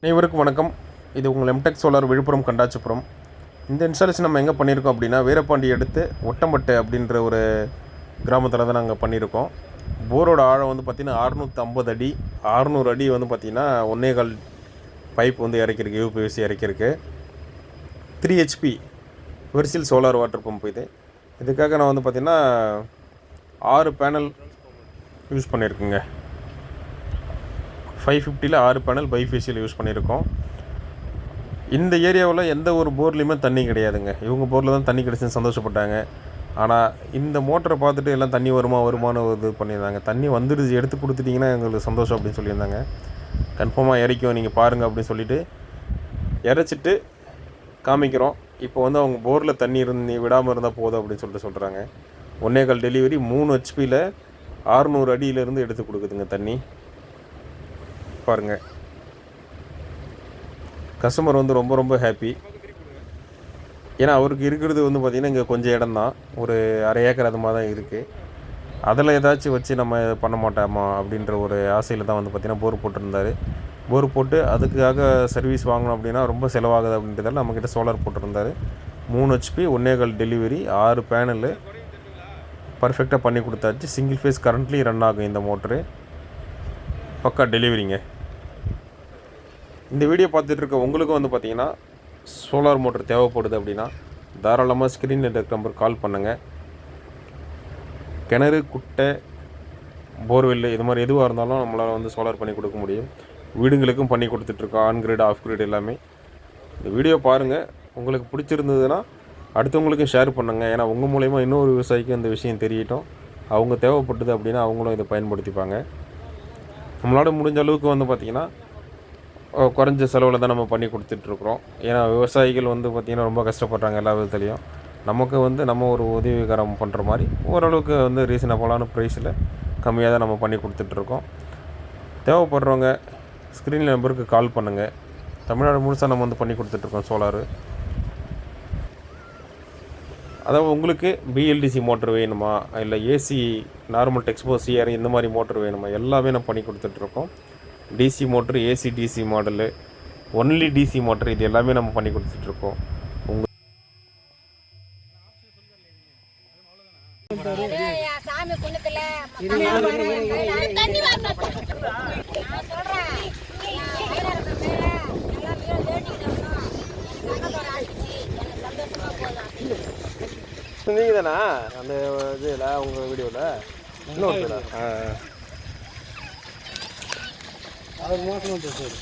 அனைவருக்கும் வணக்கம். இது உங்கள் எம்டெக் சோலார் விழுப்புரம் கண்டாச்சிபுரம். இந்த இன்ஸ்டாலேஷன் நம்ம எங்கே பண்ணியிருக்கோம் அப்படின்னா, வீரபாண்டி அடுத்து ஒட்டம்பட்டு அப்படின்ற ஒரு கிராமத்தில் தான் நாங்கள் பண்ணியிருக்கோம். போரோட ஆழம் வந்து பார்த்திங்கன்னா 650 அடி. 600 அடி வந்து பார்த்திங்கன்னா 1.25 பைப் வந்து இறக்கிருக்கு, யூபிவிசி இறக்கிருக்கு. 3 HP வெர்சில் சோலார் வாட்டர் பம்ப் இது. இதுக்காக நான் வந்து பார்த்திங்கன்னா 6 பேனல் யூஸ் பண்ணியிருக்குங்க. 550ல் 6 பேனல் பைஃபேஷியல் யூஸ் பண்ணியிருக்கோம். இந்த ஏரியாவில் எந்த ஒரு போர்லேயுமே தண்ணி கிடையாதுங்க. இவங்க போரில் தான் தண்ணி கிடச்சின்னு சந்தோஷப்பட்டாங்க. ஆனால் இந்த மோட்டரை பார்த்துட்டு எல்லாம் தண்ணி வருமானு இது பண்ணியிருந்தாங்க. தண்ணி வந்துடுச்சு, எடுத்து கொடுத்துட்டிங்கன்னா எங்களுக்கு சந்தோஷம் அப்படின்னு சொல்லியிருந்தாங்க. கன்ஃபார்மாக இறக்கும், நீங்கள் பாருங்கள் அப்படின்னு சொல்லிவிட்டு இறச்சிட்டு காமிக்கிறோம். இப்போ வந்து அவங்க போரில் தண்ணி விடாமல் இருந்தால் போதும் அப்படின்னு சொல்கிறாங்க. 1.25 டெலிவரி 3 HPயில் 600 அடியிலேருந்து எடுத்து கொடுக்குதுங்க தண்ணி. பாருங்கள், கஸ்டமர் வந்து ரொம்ப ஹாப்பி. ஏன்னா அவருக்கு இருக்கிறது வந்து பார்த்திங்கன்னா இங்கே கொஞ்சம் இடம் தான், ஒரு 1/2 ஏக்கர் அது மாதிரி தான் இருக்குது. அதில் ஏதாச்சும் வச்சு நம்ம பண்ண மாட்டோமா அப்படின்ற ஒரு ஆசையில் தான் வந்து பார்த்திங்கன்னா போர் போட்டிருந்தார். போர் போட்டு அதுக்காக சர்வீஸ் வாங்கணும் அப்படின்னா ரொம்ப செலவாகுது அப்படின்றதால நம்மக்கிட்ட சோலார் போட்டிருந்தார். 3 HP 1.25 டெலிவரி 6 பேனலு பர்ஃபெக்டாக பண்ணி கொடுத்தாச்சு. சிங்கிள் ஃபேஸ் கரண்ட்லி ரன் ஆகும் இந்த மோட்ரு. பக்கா டெலிவரிங்க. இந்த வீடியோ பார்த்துட்ருக்க உங்களுக்கும் வந்து பார்த்திங்கன்னா சோலார் மோட்டர் தேவைப்படுது அப்படின்னா தாராளமாக ஸ்க்ரீனில் இருக்கிற நம்பர் கால் பண்ணுங்கள். கிணறு, குட்டை, போர்வெல் இது மாதிரி எதுவாக இருந்தாலும் நம்மளால் வந்து சோலார் பண்ணி கொடுக்க முடியும். வீடுங்களுக்கும் பண்ணி கொடுத்துட்ருக்கோம், ஆன் கிரேட், ஆஃப் கிரேட் எல்லாமே. இந்த வீடியோ பாருங்கள், உங்களுக்கு பிடிச்சிருந்ததுன்னா அடுத்தவங்களுக்கும் ஷேர் பண்ணுங்கள். ஏன்னா உங்கள் மூலயமா இன்னொரு விவசாயிக்கு இந்த விஷயம் தெரியட்டும். அவங்க தேவைப்பட்டது அப்படின்னா அவங்களும் இதை பயன்படுத்திப்பாங்க. நம்மளோட முடிஞ்ச அளவுக்கு வந்து பார்த்திங்கன்னா குறைஞ்ச செலவில் தான் நம்ம பண்ணி கொடுத்துட்ருக்குறோம். ஏன்னா விவசாயிகள் வந்து பார்த்திங்கன்னா ரொம்ப கஷ்டப்படுறாங்க எல்லா விதத்துலேயும். நமக்கு வந்து நம்ம ஒரு உதவிகரம் பண்ணுற மாதிரி ஓரளவுக்கு வந்து ரீசனபிளான ப்ரைஸில் கம்மியாக தான் நம்ம பண்ணி கொடுத்துட்ருக்கோம். தேவைப்படுறவங்க ஸ்க்ரீன் நம்பருக்கு கால் பண்ணுங்கள். தமிழ்நாடு முழுசாக நம்ம வந்து பண்ணி கொடுத்துட்ருக்கோம் சோலாரு. அதாவது உங்களுக்கு BLDC மோட்ரு வேணுமா, இல்லை AC நார்மல் டெக்ஸ்போ CR இந்த மாதிரி மோட்ரு வேணுமா, எல்லாமே நம்ம பண்ணி கொடுத்துட்ருக்கோம். DC motor, AC DC model, only DC motor, இது எல்லாமே நம்ம பண்ணி கொடுத்துட்ருக்கோம். நீங்கள் தானா அந்த இதில் உங்கள் வீடியோவில் இன்னொரு அவர் மோசமாக பேசுவார்.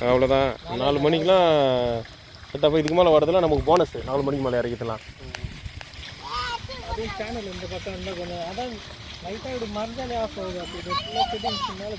அவ்வளோதான். 4 மணிக்கெலாம் செட்டப். இதுக்கு மேலே வரதுலாம் நமக்கு போனஸ். 4 மணிக்கு மேலே இறக்கிடலாம். சேனல் இந்த பக்கம் இருந்தால் கொஞ்சம் அதான் லைட்டாக இப்படி மறைஞ்சாலே ஆஃப் ஆகுது. அப்படி மேலே